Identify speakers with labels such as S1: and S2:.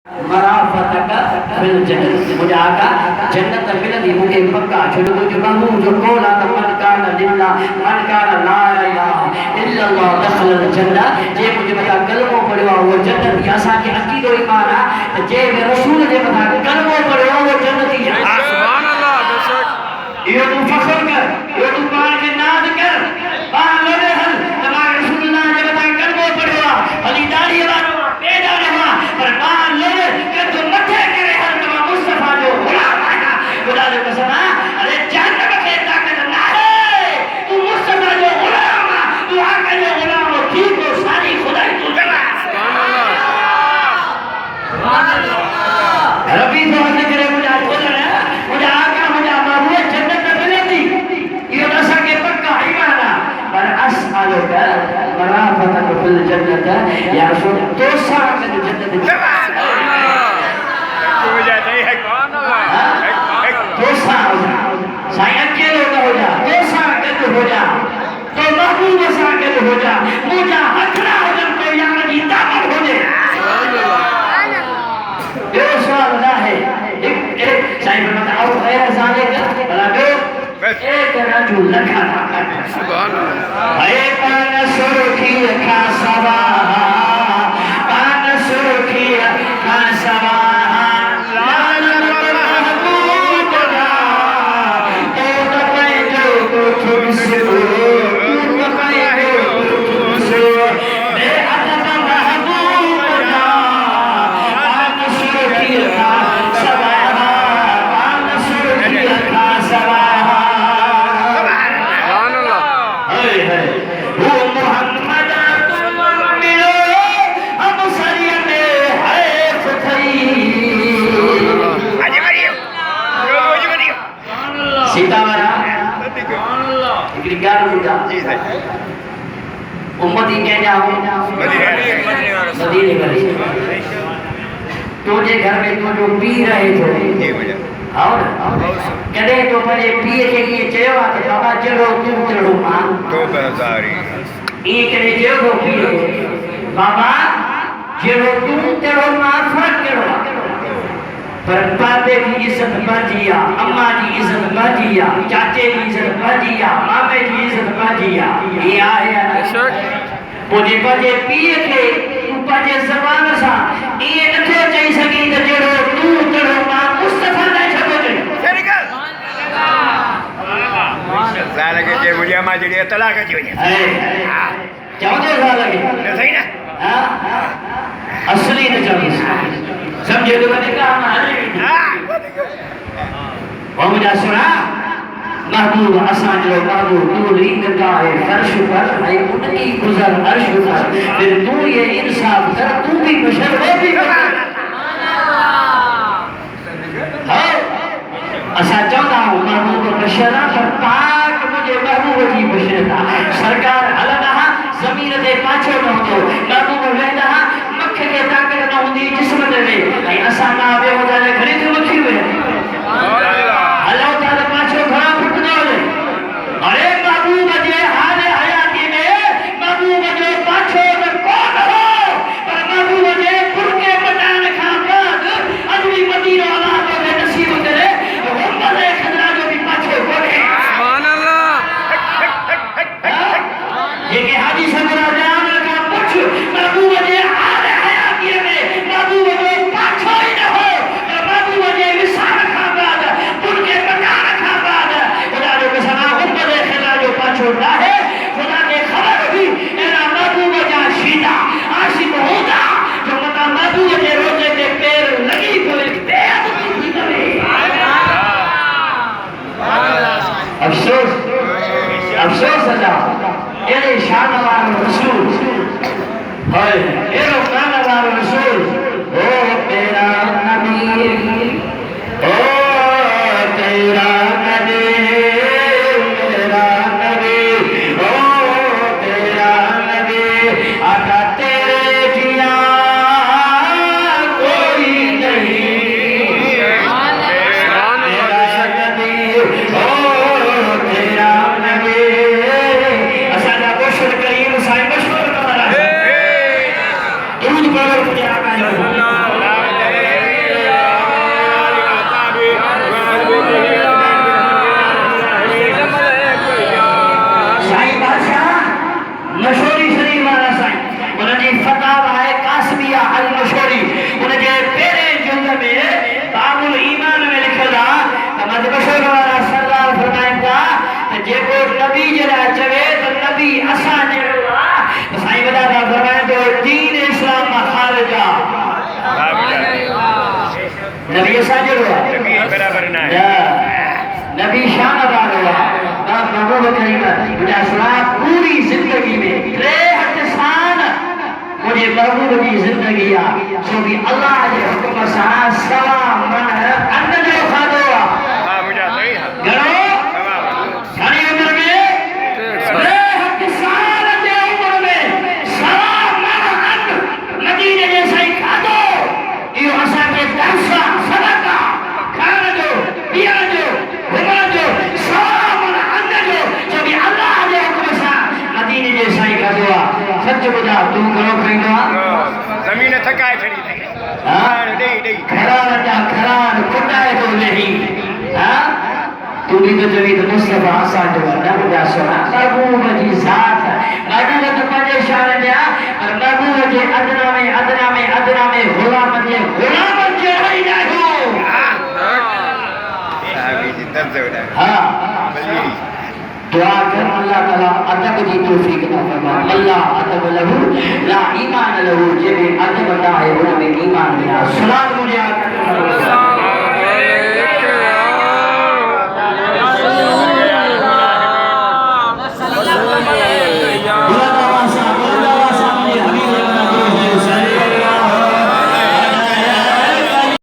S1: मराफतक fill जन्नत मुझे आका जन्नत मिलदी मुझे पक्का छुड़ो जो बाबू जो कोला मन कान लिल्ला मन कान ला इलाहा इल्लल्लाह दखल जन्नत जे मुझे बता कलमो पढ़वा वो जन्नत या सा के अकीदो ईमान है जे रसूल जे बता कलमो पढ़वा वो जन्नत ही है सुभान अल्लाह बेशक ये तू फख्र कर ये तू पान के नाद कर पान लगे हल तमाम रसूलुल्लाह जे बता कलमो पढ़वा अली दाढ़ी वाला पेड़ा रहा पर पान लगे कि तू मथे करे हल तमाम मुस्तफा जो गुलाम है खुदा ने कसमा अरे जहन्नम के ताकत ना है तू मुस्तफा जो गुलाम है तू आका जो गुलाम हो ठीक हो सारी खुदाई तू जमा सुभान अल्लाह रब्बी तो हद करे मुझे बोल रहा है मुझे आका मुझे महबूब जन्नत में मिलेगी ये नशा के पक्का ईमान है पर असअलुका मराफतक फिल जन्नत या रसूल तो साथ में जन्नत जमा हो जाता है कौन होगा तो साथ साया अकेले ना हो जा तो साथ हो जा तो महबूब साथ हो जा मुझे हथरा हो जा तो यार की ताकत हो जाए ये सवाल ना है एक साईं बताओ गैर जाने का भला दो एक रजूल लखा सुभान अल्लाह है पान सुरखी का सवा पान सुरखी का सवा उम्मती कह जाओ मदीने वाले तुझे घर में तू जो पी रहे थे और कदे तो पहले पिए के लिए चयो तो बाबा चलो तू चलो मां तो बेजारी एक ने जो पिए बाबा चलो तू चलो मां फर्क करो पर बाबे की इज्जत बाजिया अम्मा की इज्जत बाजिया चाचे की इज्जत बाजिया मामे की इज्जत बाजिया ये आया मुझे बजे पिए थे तू बजे जबान सा ये नथो चई सकी त जेड़ो तू चढ़ो मां मुस्तफा ने छको जे तेरी गल साल के जे मुझे अम्मा जड़ी तलाक जी वने हां 14 साल के सही ना हां असली न चल समझे तो मैंने कहा वो मुझे सुना महबूब आसान जो महबूब तू रींग का है फर्श पर है उनकी गुजर अर्श पर फिर तू ये इंसाफ कर तू भी बशर वो भी असा चाहता हूँ महबूब बशरा पर पाक मुझे महबूब की बशरता सरकार हलना जमीन दे पाछो न हो महबूब वेंदा मख के ताकत न होंदी जिस्म दे ऐं असां ना बे होदा ने घणी थी मखी वे अल्लाह ताला पाछो घणा फुटदा हो अरे महबूब जे हाल हयाती में महबूब जो पाछो न कोन हो पर महबूब जे पुरके نبی ساجر ہوا
S2: نبی برابر نہ
S1: نبی شان دار ہوا بات محبوب کریم مجھے اسلام پوری زندگی میں 63 سال مجھے محبوب کی زندگی سو بھی اللہ کے حکم سے سلام من اندر جو کھادو
S2: ہاں مجھے صحیح ہے
S1: گرو ساری عمر میں 63 سال کے عمر میں سلام من اندر مدینے جیسا ہی کھادو یہ ہسا کے درسا صدقہ کھانا جو پیا جو گھما جو سلام من اندر جو بھی اللہ کے حکم سے مدینے جیسا ہی کھادو سچ بجا تو کرو کھائینا
S2: زمین تھکائے چھڑی تھی
S1: کھران جا کھران کٹائے تو نہیں تو بھی تو جوید مصطفیٰ آسان جو ہے نبو سنا محبوب جی ذات محبوب تو پنجے شان جا اور محبوب جی ادنا میں غلام جی رہی جائے ہو دعا کر اللہ تعالیٰ ادب دی توفیق عطا فرمائے اللہ ادب لہو لا ایمان لہو جب ادب نہ ہے وہ میں ایمان نہ